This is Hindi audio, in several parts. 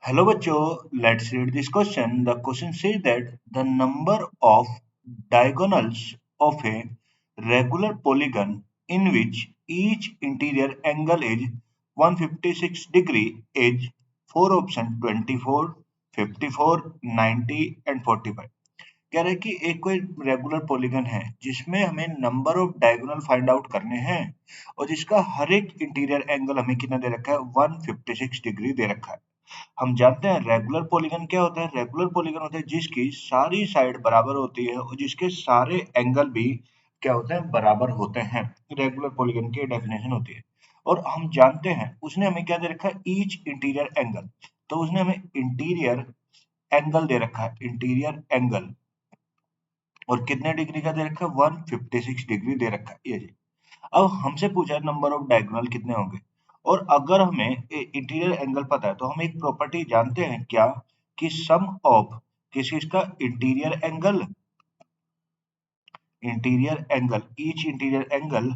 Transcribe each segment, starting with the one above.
Hello बच्चों, let's read this question. The question says that the number of diagonals of a regular polygon in which each interior angle is 156 degree is 4 option 24, 54, 90 and 45. कह रहा है कि एक कोई रेगुलर पॉलीगन है जिसमें हमें number of diagonal find out करने हैं और जिसका हर एक इंटीरियर एंगल हमें कितना दे रखा है 156 डिग्री दे रखा है। हम जानते हैं रेगुलर पॉलीगन क्या होता है। रेगुलर पॉलीगन होता है जिसकी सारी साइड बराबर होती है और जिसके सारे एंगल भी क्या होते हैं बराबर होते हैं। रेगुलर पॉलीगन की डेफिनेशन होती है और हम जानते हैं उसने हमें क्या दे रखा है ईच इंटीरियर एंगल। तो उसने हमें इंटीरियर एंगल दे रखा है, इंटीरियर एंगल और कितने डिग्री का दे रखा है 156 डिग्री दे रखा है ये जी। अब हमसे पूछा है नंबर ऑफ डायगोनल कितने होंगे और अगर हमें इंटीरियर एंगल पता है तो हम एक प्रॉपर्टी जानते हैं क्या कि सम ऑफ किस इसका interior angle each interior angle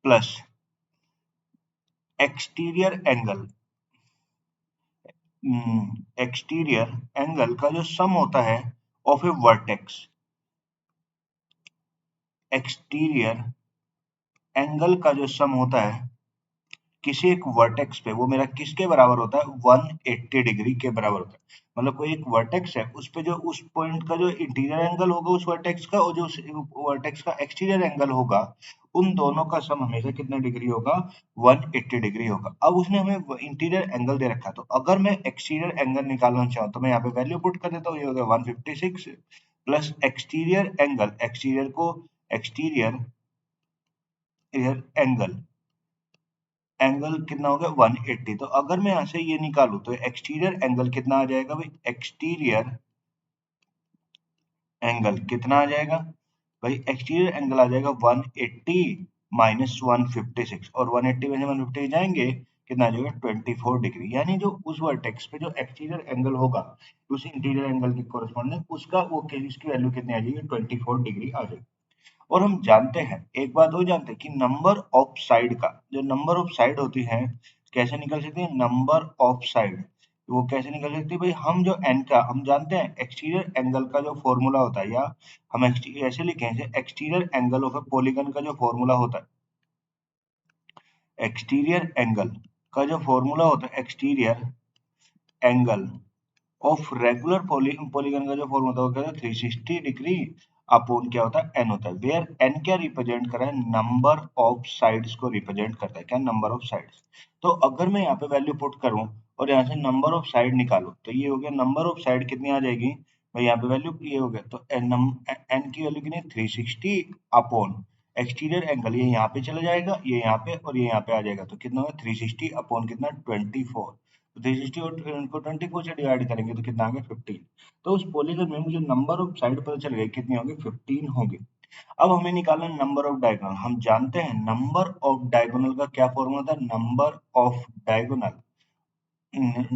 plus exterior angle exterior angle का जो सम होता है of A vertex exterior angle का जो सम होता है किसी एक वर्टेक्स पे वो मेरा किसके बराबर होता है 180 डिग्री के बराबर होता है। मतलब कोई एक वर्टेक्स है उस पे जो उस पॉइंट का जो इंटीरियर एंगल होगा उस वर्टेक्स का और जो वर्टेक्स का एक्सटीरियर एंगल होगा उन दोनों का सम हमेशा कितना डिग्री होगा 180 डिग्री होगा। अब उसने हमें इंटीरियर एंगल दे रखा है तो अगर मैं एक्सटीरियर एंगल निकालना चाहूँ तो मैं यहाँ पे वैल्यू पुट कर देता हूँ। ये हो गया 156 plus exterior angle exterior angle angle कितना हो गया 180। तो अगर मैं यहां से ये निकालू तो एक्सटीरियर एंगल कितना आ जाएगा भाई एक्सटीरियर एंगल कितना आ जाएगा भाई एक्सटीरियर एंगल आ जाएगा 180 माइनस 156 और 180 में से 150 जाएंगे कितना आ जाएगा 24 डिग्री। यानी जो उस वर्टेक्स पे जो एक्सटीरियर एंगल होगा उस इंटीरियर एंगल के कोरिस्पॉन्डिंग उसका वो इसकी वैल्यू कितनी आ जाएगी 24 डिग्री आ जाएगी। और हम जानते हैं एक बात वो जानते हैं कि नंबर ऑफ साइड का जो नंबर ऑफ साइड होती है कैसे निकल सकती है नंबर ऑफ साइड वो कैसे निकल सकती है भाई हम जो एन का हम जानते हैं एक्सटीरियर एंगल का जो फॉर्मूला होता है या हम ऐसे लिखें जैसे exterior angle of A polygon का जो फॉर्मूला होता है एक्सटीरियर एंगल का जो फॉर्मूला होता है exterior angle of regular polygon का जो फॉर्मूला होता है वो क्या होता है 360 डिग्री अपॉन क्या होता है एन होता है वेयर एन क्या रिप्रेजेंट कर रहा है नंबर ऑफ साइड्स को रिप्रेजेंट करता है क्या नंबर ऑफ साइड्स। तो अगर मैं यहाँ पे वैल्यू पुट करूं और यहाँ से नंबर ऑफ साइड निकालूं तो ये हो गया नंबर ऑफ साइड कितनी आ जाएगी भाई यहाँ पे वैल्यू ये हो गया तो एन की वैल्यू कितनी 360 अपॉन एक्सटीरियर एंगल ये यहाँ पे चला जाएगा ये यहाँ पे और ये यहाँ पे आ जाएगा तो कितना होगा 360 अपॉन कितना 24। तो 360 और इनको 24 से डिवाइड करेंगे तो कितना आ गया 15। तो उस पॉलीगन में मुझे नंबर ऑफ साइड पता चल गई कितनी होगी 15 होगी। अब हमें निकालना नंबर ऑफ डायगोनल। हम जानते हैं नंबर ऑफ डायगोनल का क्या फॉर्मूला था नंबर ऑफ डायगोनल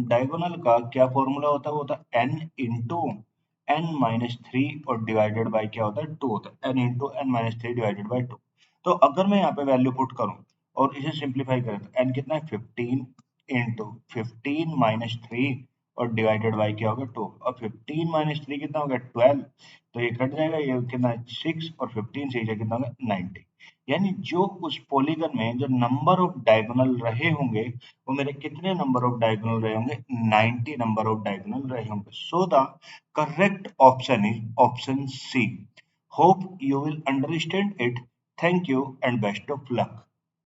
डायगोनल का क्या फॉर्मूला होता है वो होता है n into n minus three और डिवाइडेड बाई क्या होता है 2 होता है n into n minus three divided by 2। तो अगर मैं यहाँ पे वैल्यू पुट करूं और इसे सिंप्लीफाई करें तो n कितना है 15 इंटू 15 माइनस थ्री और डिवाइडेड बाई क्या होगा 2 और 15 माइनस थ्री कितना होगा 12। तो ये कट जाएगा ये कितना है 6 और 15 से ये कितना होगा 90। यानी जो उस पॉलीगन में जो नंबर ऑफ डायगोनल रहे होंगे वो मेरे कितने नंबर ऑफ डायगोनल रहे होंगे 90 नंबर ऑफ डायगोनल रहे होंगे। So the correct option is option C. Hope you will understand it. Thank you and best of luck.